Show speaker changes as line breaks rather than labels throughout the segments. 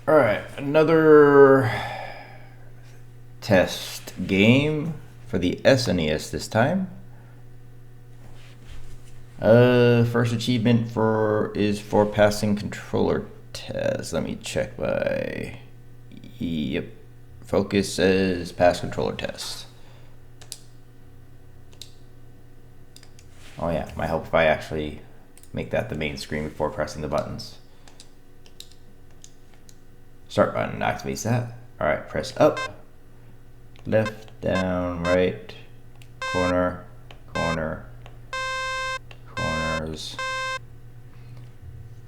Alright, another test game for the SNES this time. First achievement is for passing controller test. Let me check my... Yep. Focus says pass controller test. Oh yeah, might help if I actually make that the main screen before pressing the buttons. Start button activates that. Alright, press up, left, down, right, corner, corner, corners.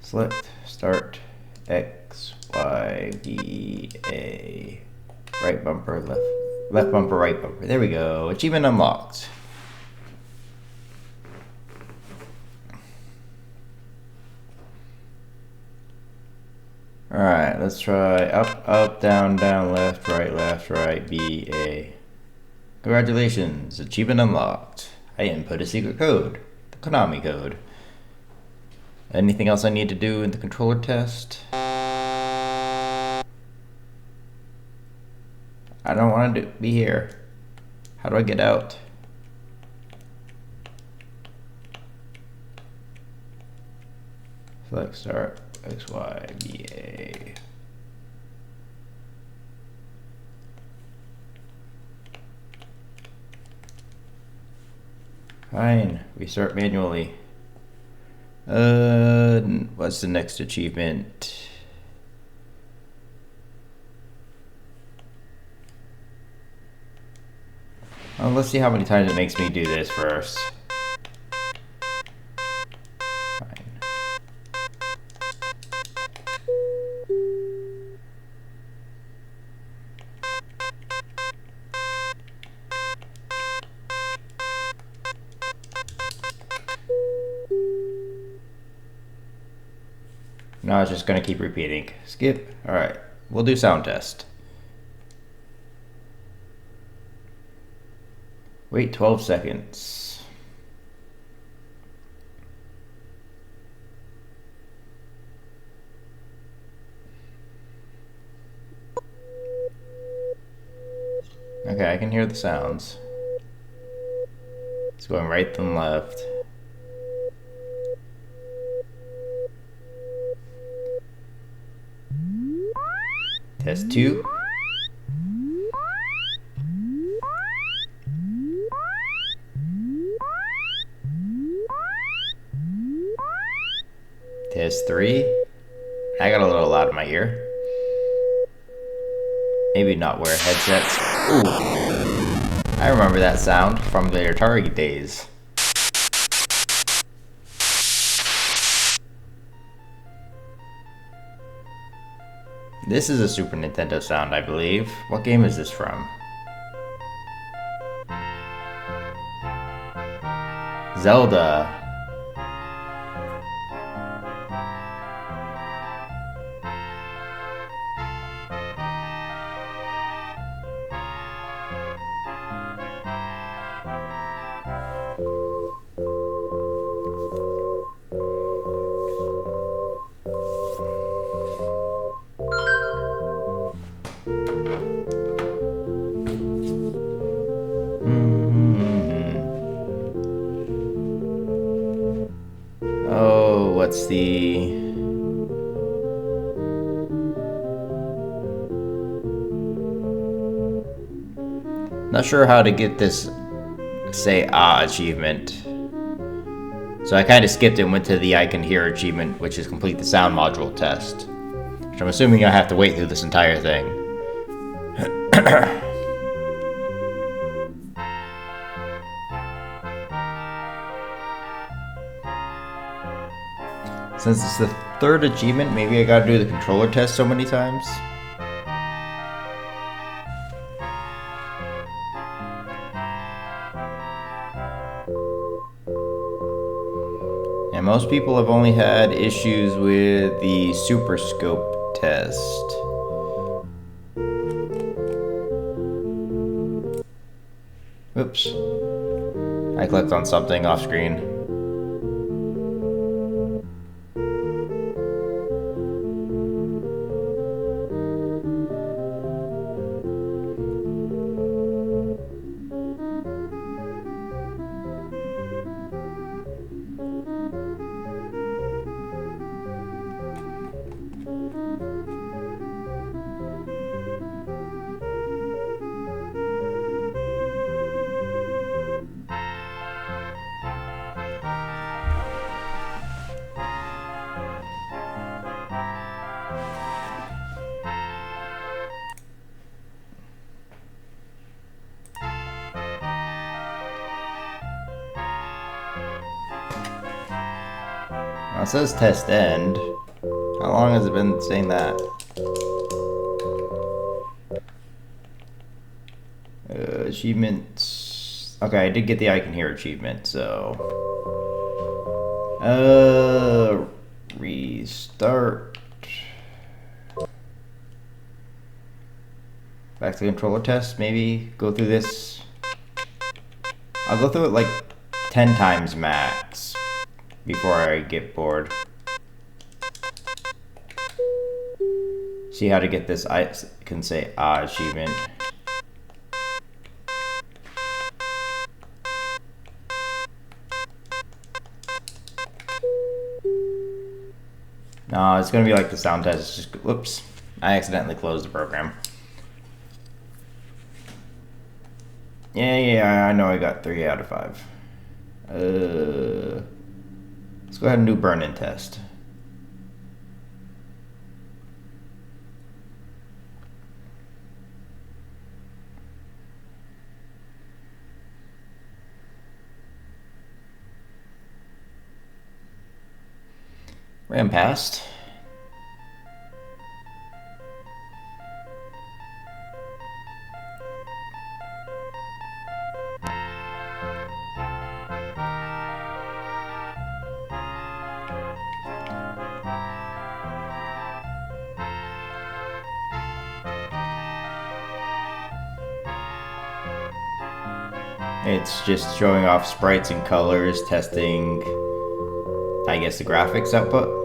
Select, start, X, Y, B, A. Right bumper, left bumper, right bumper. There we go. Achievement unlocked. Alright, let's try up, up, down, down, left, right, B, A. Congratulations, achievement unlocked. I input a secret code, the Konami code. Anything else I need to do in the controller test? I don't want to be here. How do I get out? Select start. X, Y, B, A. Fine, restart manually. What's the next achievement? Well, let's see how many times it makes me do this first. No, it's just gonna keep repeating. Skip. Alright, we'll do sound test. Wait 12 seconds. Okay, I can hear the sounds. It's going right and left. Test 2. Test 3. I got a little loud in my ear. Maybe not wear headsets. Ooh. I remember that sound from the Atari days. This is a Super Nintendo sound, I believe. What game is this from? Zelda. Oh, what's the... Not sure how to get this say achievement. So I kind of skipped and went to the I can hear achievement, which is complete the sound module test. Which I'm assuming I have to wait through this entire thing. Since it's the third achievement, maybe I gotta do the controller test so many times. And most people have only had issues with the Super Scope test. Oops. I clicked on something off screen. Now it says test end. How long has it been saying that? Achievements. Okay, I did get the I can hear achievement, so. Restart. Back to the controller test, maybe go through this. I'll go through it like 10 times max before I get bored. See how to get this, I can say achievement. No, it's gonna be like the sound test. It's just, whoops, I accidentally closed the program. Yeah, I know I got 3 out of 5. Let's go ahead and do burn-in test. Ran past. It's just showing off sprites and colors, testing, I guess, the graphics output.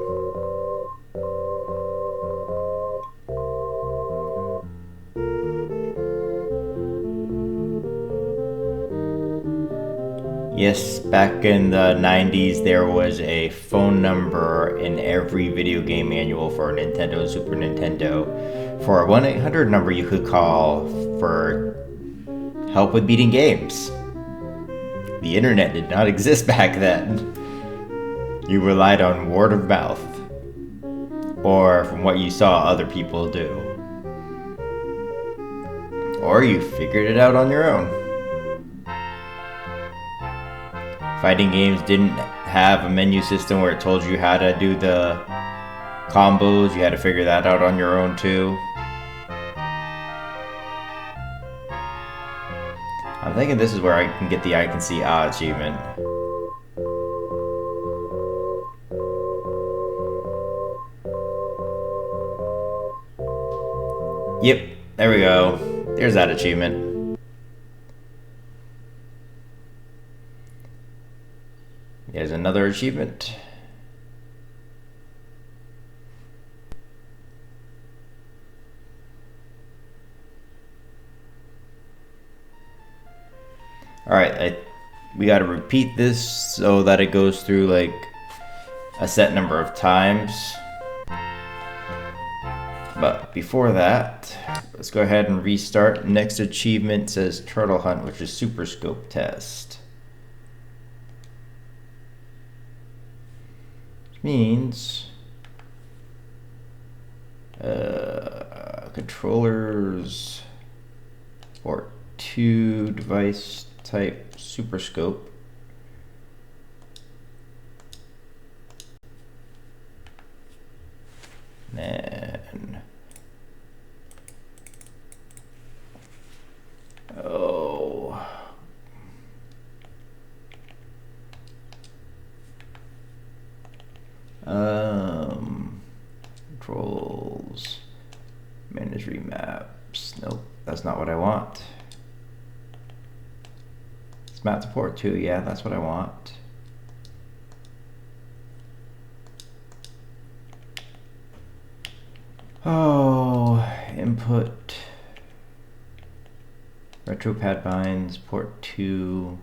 Yes, back in the 90s, there was a phone number in every video game manual for Nintendo, Super Nintendo, for a 1-800 number you could call for help with beating games. The internet did not exist back then. You relied on word of mouth, or from what you saw other people do. Or you figured it out on your own. Fighting games didn't have a menu system where it told you how to do the combos. You had to figure that out on your own too. I'm thinking this is where I can get the I can see achievement. Yep, there we go. There's that achievement. There's another achievement. Alright, we gotta repeat this so that it goes through like a set number of times. But before that, let's go ahead and restart. Next achievement says Turtle Hunt, which is Super Scope Test. Means controllers port 2 device type Super Scope. And controls, manage remaps. Nope, that's not what I want. It's map to port 2, yeah, that's what I want. Oh, input, retro pad binds, port 2,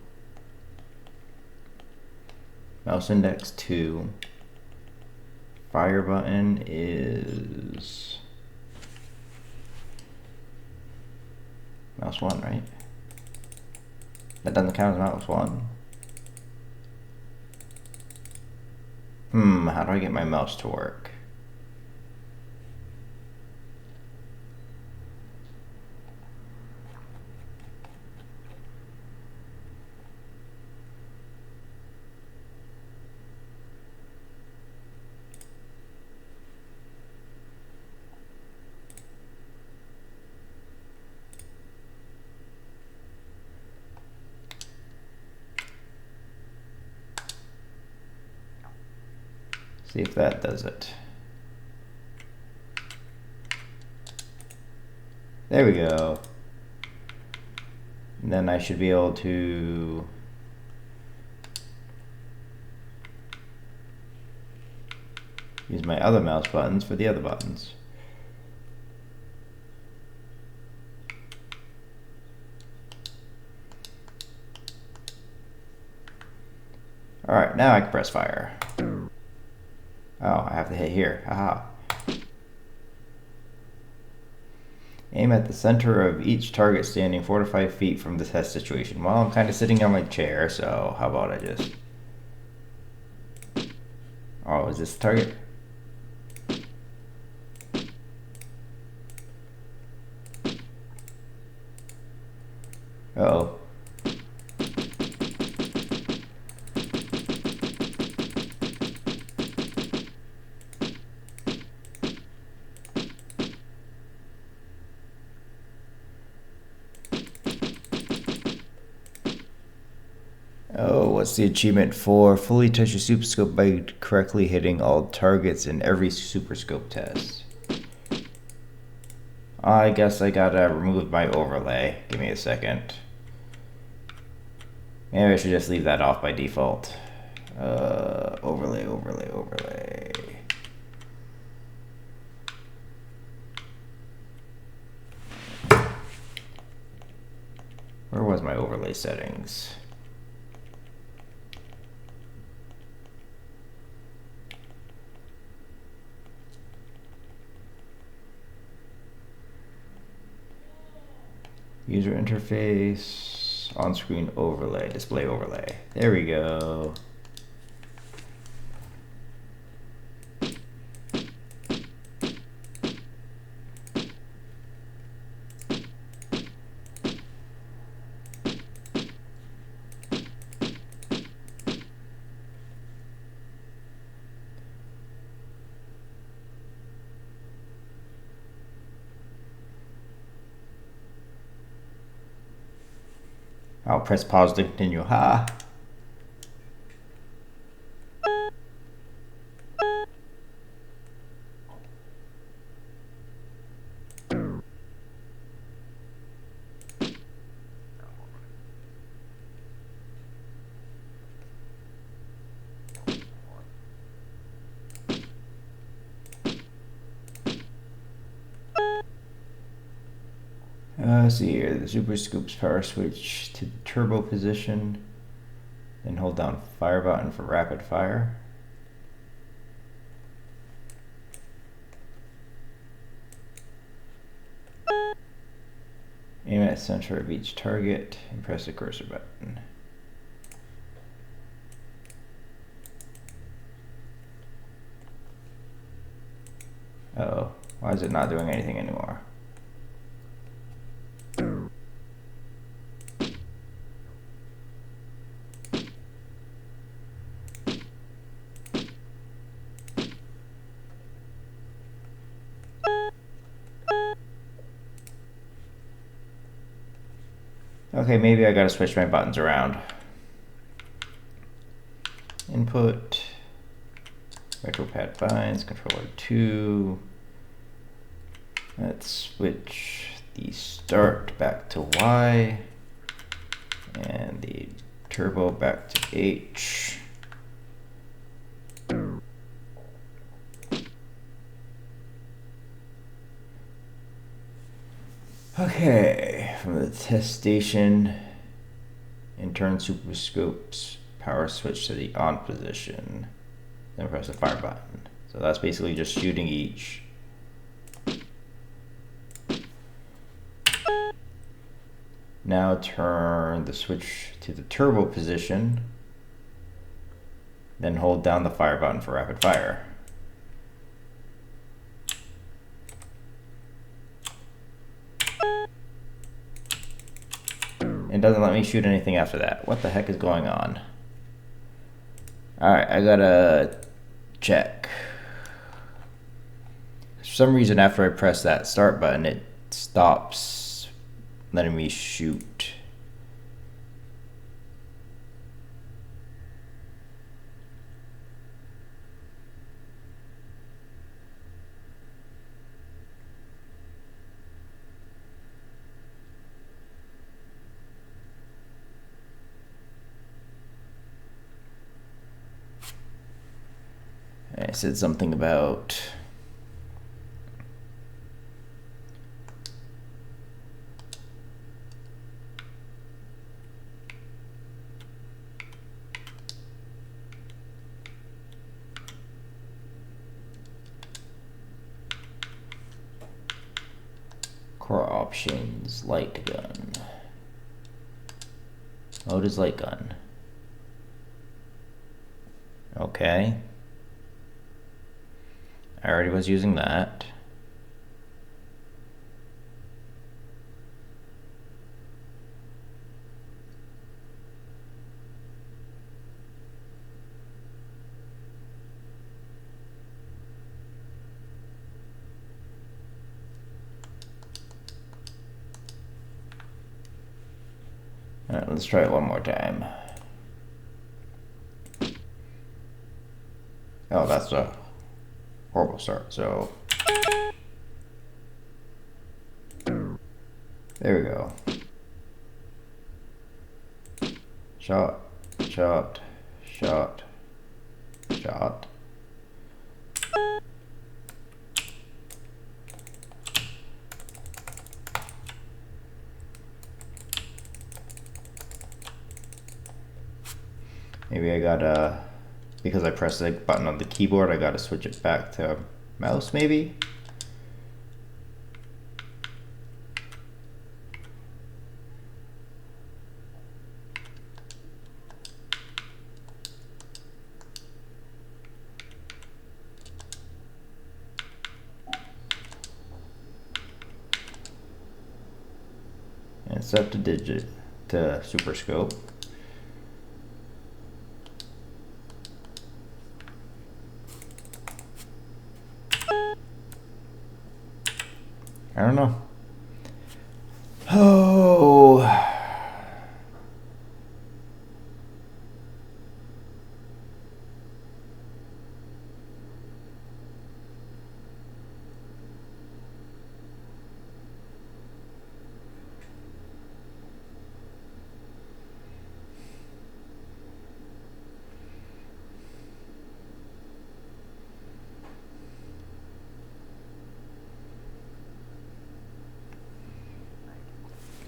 mouse index 2. Fire button is mouse 1, right? That doesn't count as mouse 1. How do I get my mouse to work? See if that does it. There we go. And then I should be able to use my other mouse buttons for the other buttons. Alright, now I can press fire. Oh, I have to hit here. Haha. Aim at the center of each target standing 4 to 5 feet from the test situation. Well, I'm kind of sitting on my chair, so how about I just... Oh, is this the target? Uh-oh. Oh, what's the achievement for? Fully touch your super scope by correctly hitting all targets in every super scope test. I guess I gotta remove my overlay. Give me a second. Maybe I should just leave that off by default. Overlay. Where was my overlay settings? User interface, on-screen overlay, display overlay. There we go. I'll press pause to continue. Ha! Let's see here, the Super Scoop's power switch to turbo position, then hold down fire button for rapid fire. Aim at the center of each target and press the cursor button. Uh-oh, why is it not doing anything anymore? Okay, maybe I gotta switch my buttons around. Input, RetroPad binds, controller 2. Let's switch the start back to Y and the turbo back to H. Okay, from the test station, and turn Super Scope's power switch to the on position. Then press the fire button. So that's basically just shooting each. Now turn the switch to the turbo position. Then hold down the fire button for rapid fire. It doesn't let me shoot anything after that. What the heck is going on? Alright, I gotta check. For some reason, after I press that start button, it stops letting me shoot. I said something about core options, light gun. Mode is light gun. Okay. I already was using that. All right, let's try it one more time. Oh, that's a horrible start, so there we go. Shot, shot, shot, shot. Maybe I gotta, because I pressed the button on the keyboard, I gotta switch it back to mouse maybe? And set to super scope. I don't know. Oh.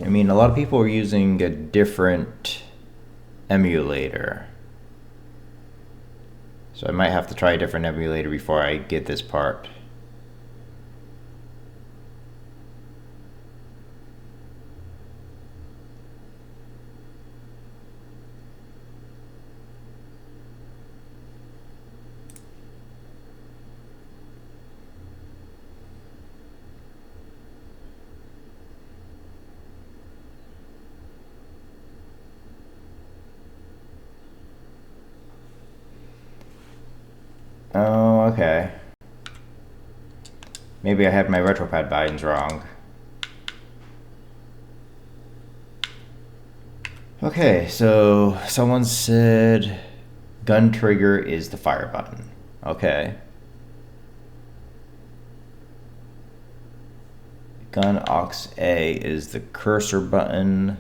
I mean, a lot of people are using a different emulator. So I might have to try a different emulator before I get this part. Oh, okay. Maybe I had my RetroPad bindings wrong. Okay, so someone said gun trigger is the fire button. Okay. Gun aux A is the cursor button.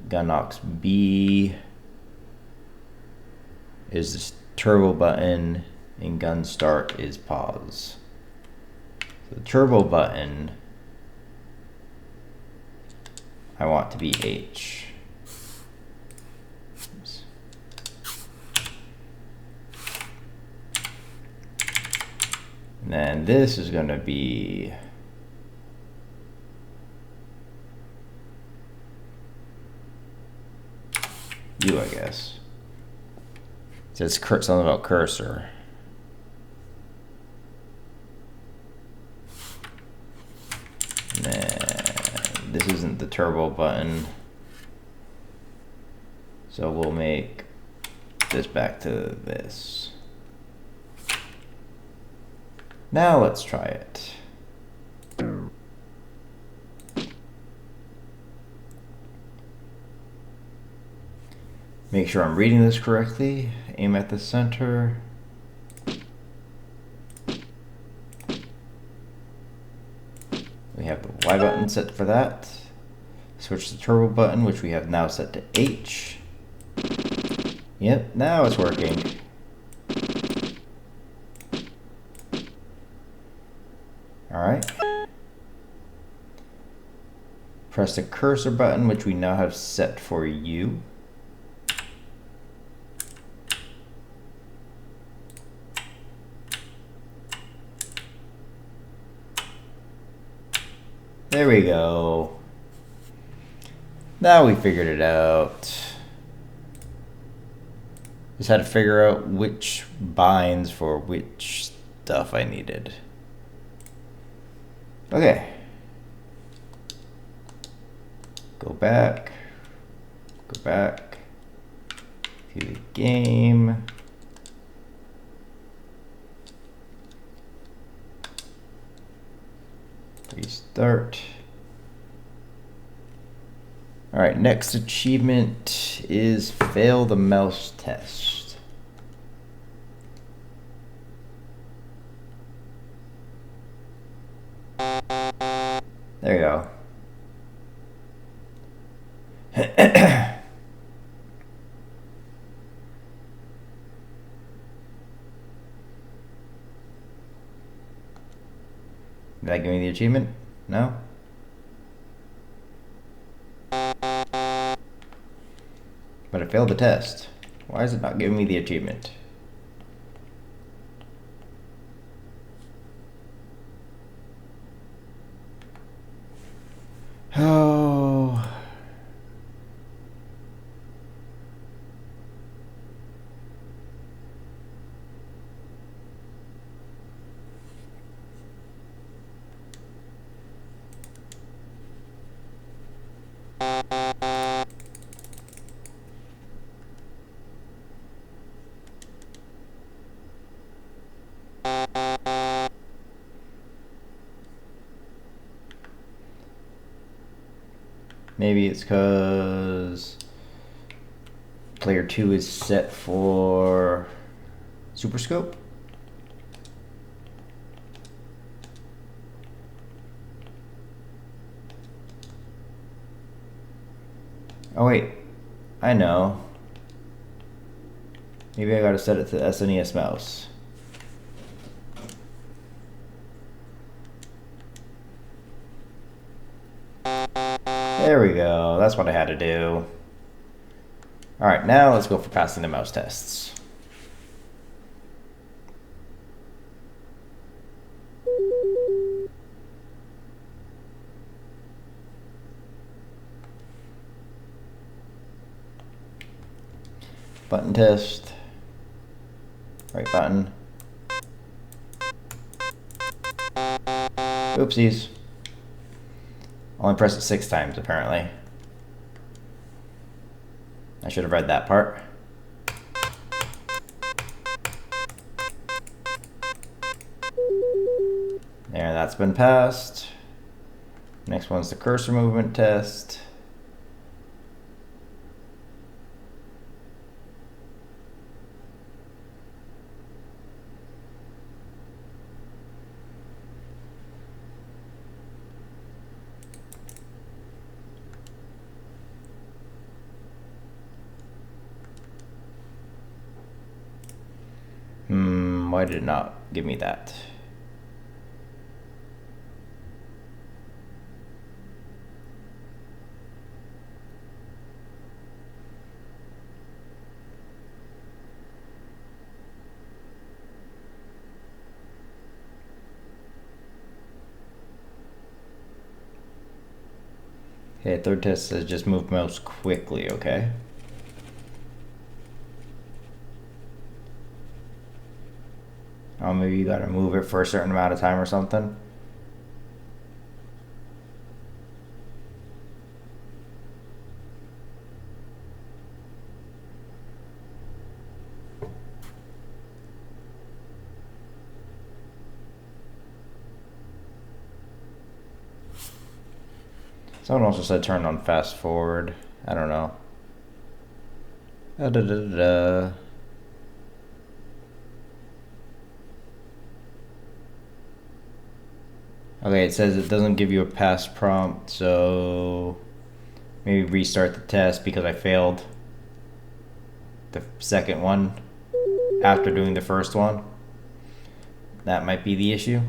Gun aux B is the turbo button, and gun start is pause. So the turbo button I want to be H. Oops. And then this is going to be U, I guess. It says something about cursor. And then this isn't the turbo button. So we'll make this back to this. Now let's try it. Make sure I'm reading this correctly. Aim at the center. We have the Y button set for that. Switch the turbo button, which we have now set to H. Yep, now it's working. Alright. Press the cursor button, which we now have set for you. There we go. Now we figured it out. Just had to figure out which binds for which stuff I needed. Okay. Go back to the game. Restart. All right, next achievement is fail the mouse test. There you go. Did that give me the achievement? No? But I failed the test. Why is it not giving me the achievement? Oh. Maybe it's because player 2 is set for Super Scope. Oh wait, I know. Maybe I gotta set it to the SNES mouse. There we go, that's what I had to do. Alright, now let's go for passing the mouse tests. Button test. Right button. Oopsies. Only pressed it 6 times, apparently. I should have read that part. There, that's been passed. Next one's the cursor movement test. Why did it not give me that? Okay, third test says just move mouse quickly, okay? Oh, maybe you gotta move it for a certain amount of time or something. Someone also said turn on fast forward. I don't know. Okay, it says it doesn't give you a pass prompt, so maybe restart the test because I failed the second one after doing the first one. That might be the issue.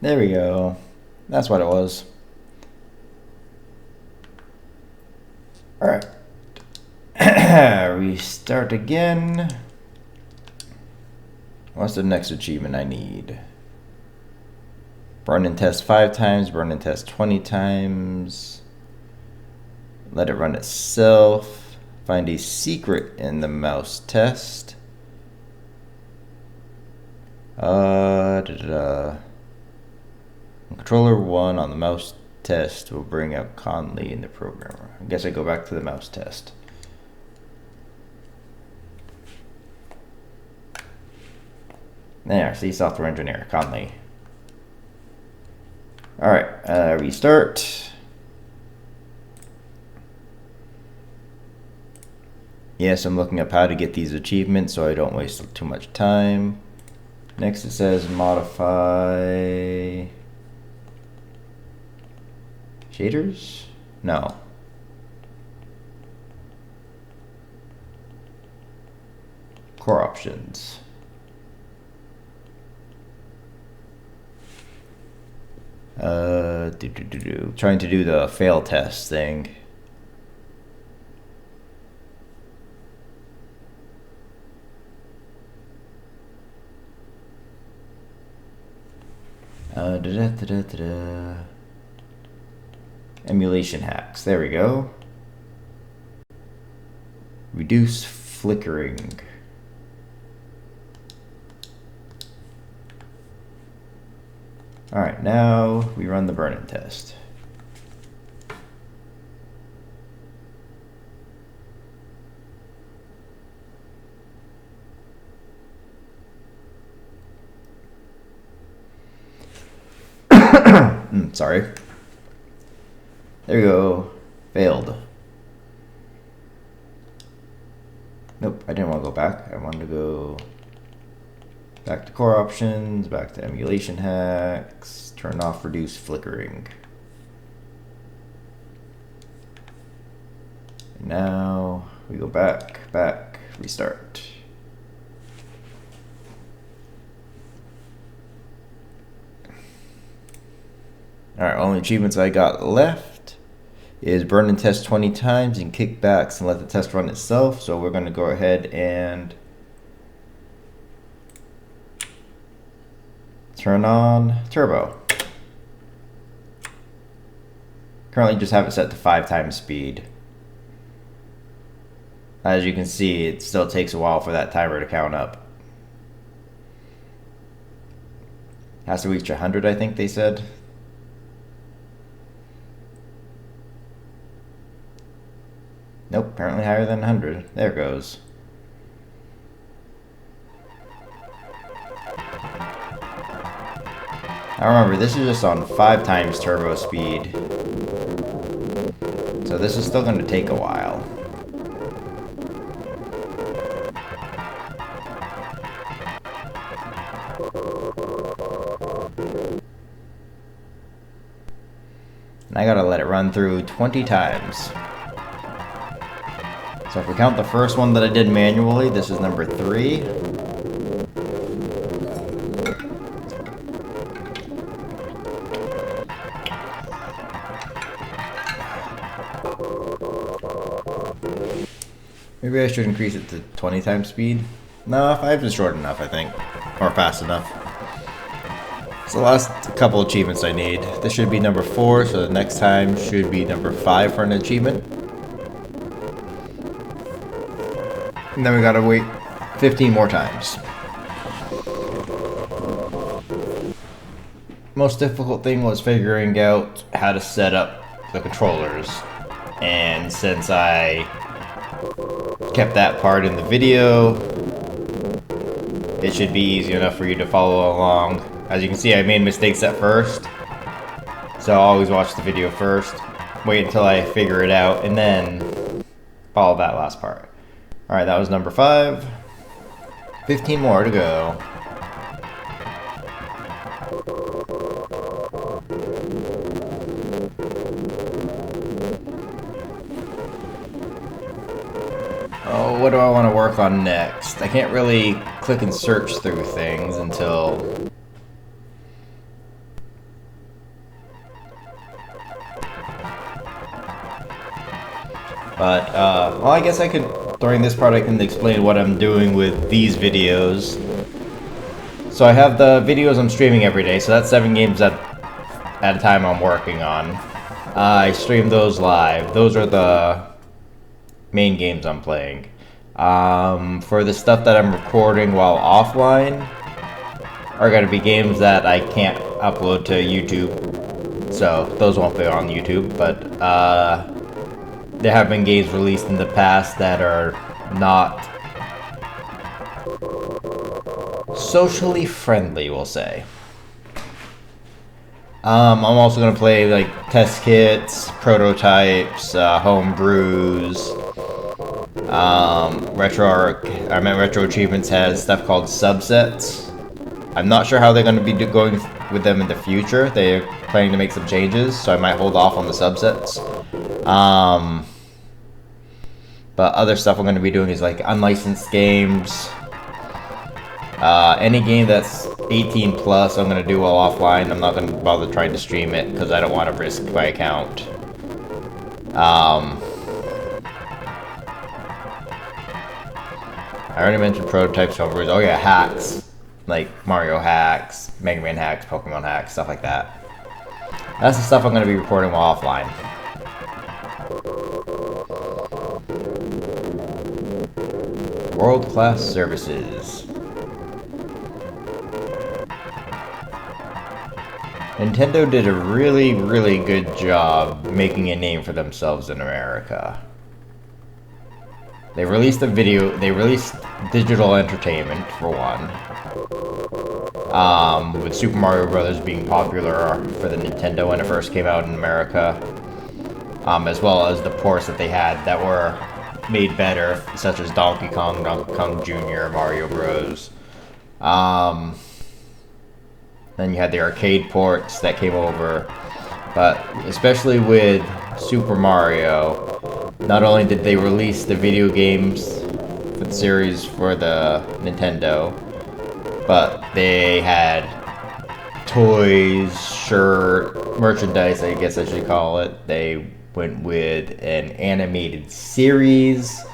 There we go. That's what it was. Alright. Restart again. What's the next achievement I need? Burn and test 5 times, burn and test 20 times. Let it run itself. Find a secret in the mouse test. Controller 1 on the mouse test will bring up Conley in the programmer. I guess I go back to the mouse test. There, see, software engineer, Conley. Alright, restart. Yes, I'm looking up how to get these achievements so I don't waste too much time. Next it says modify shaders? No. Core options. Trying to do the fail test thing. Emulation hacks. There we go. Reduce flickering. Alright, now we run the burn-in test. Sorry. There we go. Failed. Nope, I didn't want to go back. I wanted to go back to core options, back to emulation hacks, turn off reduce flickering. And now we go back, restart. Alright, only achievements I got left is burn and test 20 times and kickbacks and let the test run itself. So we're going to go ahead and turn on turbo. Currently just have it set to 5 times speed. As you can see, it still takes a while for that timer to count up. Has to reach 100, I think they said. Nope, apparently higher than 100. There it goes. Now remember, this is just on 5 times turbo speed. So this is still going to take a while. And I gotta let it run through 20 times. So if we count the first one that I did manually, this is number 3. Maybe I should increase it to 20 times speed. No, 5 is short enough, I think. Or fast enough. So the last couple achievements I need. This should be number 4, so the next time should be number 5 for an achievement. And then we gotta wait 15 more times. Most difficult thing was figuring out how to set up the controllers. And since I kept that part in the video, it should be easy enough for you to follow along. As you can see, I made mistakes at first. So I'll always watch the video first, wait until I figure it out, and then follow that last part. Alright, that was number 5. 15 more to go. Oh, what do I want to work on next? I can't really click and search through things until But, well, I guess I could, during this part, I can explain what I'm doing with these videos. So I have the videos I'm streaming every day, so that's 7 games at a time I'm working on. I stream those live. Those are the main games I'm playing. For the stuff that I'm recording while offline are going to be games that I can't upload to YouTube, so those won't be on YouTube, but there have been games released in the past that are not socially friendly, we'll say. I'm also going to play like test kits, prototypes, home brews. RetroAchievements has stuff called subsets. I'm not sure how they're going to be going with them in the future. They're planning to make some changes, so I might hold off on the subsets. But other stuff I'm going to be doing is like unlicensed games. Any game that's 18 plus, I'm going to do while offline. I'm not going to bother trying to stream it because I don't want to risk my account. I already mentioned prototypes, homebrews. Oh yeah, hacks. Like Mario hacks, Mega Man hacks, Pokemon hacks, stuff like that. That's the stuff I'm going to be recording while offline. World-class services. Nintendo did a really, really good job making a name for themselves in America. They released digital entertainment, for one. With Super Mario Bros. Being popular for the Nintendo when it first came out in America. As well as the ports that they had that were made better, such as Donkey Kong Jr., Mario Bros. Then you had the arcade ports that came over. But especially with Super Mario, not only did they release the video games for the series for the Nintendo, but they had toys, merchandise, I guess I should call it. They went with an animated series.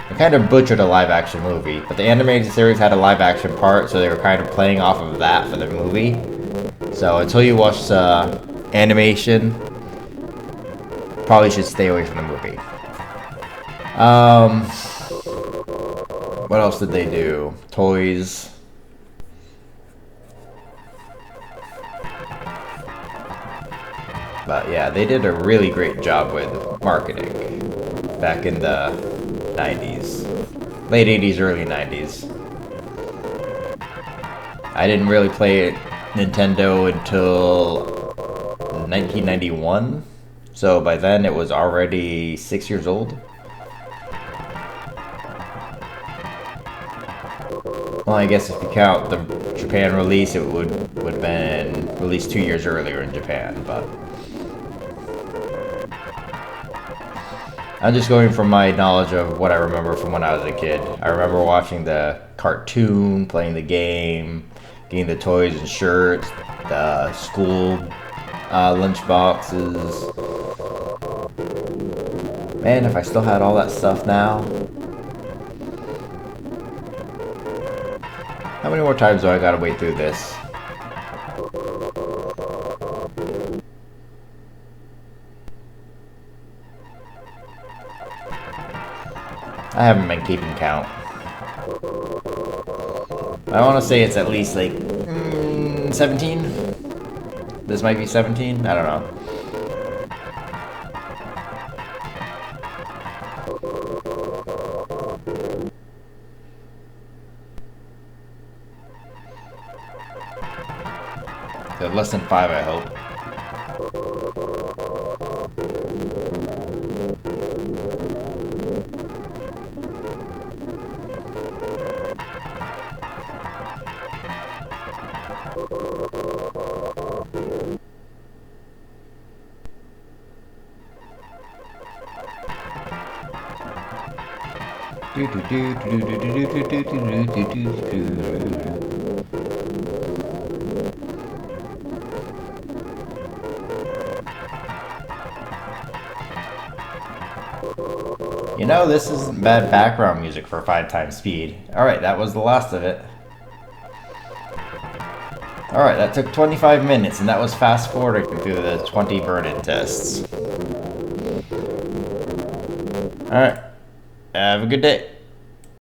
They kind of butchered a live-action movie, but the animated series had a live-action part, so they were kind of playing off of that for the movie. So until you watch the animation, probably should stay away from the movie. What else did they do? Toys. But yeah, they did a really great job with marketing back in the 90s. Late 80s, early 90s. I didn't really play Nintendo until 1991. So by then it was already 6 years old. Well, I guess if you count the Japan release, it would have been released 2 years earlier in Japan, but I'm just going from my knowledge of what I remember from when I was a kid. I remember watching the cartoon, playing the game, getting the toys and shirts, the school lunch boxes. Man, if I still had all that stuff now. How many more times do I gotta wait through this? I haven't been keeping count. I want to say it's at least like 17. This might be 17. I don't know. So less than 5, I hope. know, this isn't bad background music for 5 times speed. Alright, that was the last of it. Alright, that took 25 minutes, and that was fast forwarding through the 20 burn-in tests. Alright, have a good day.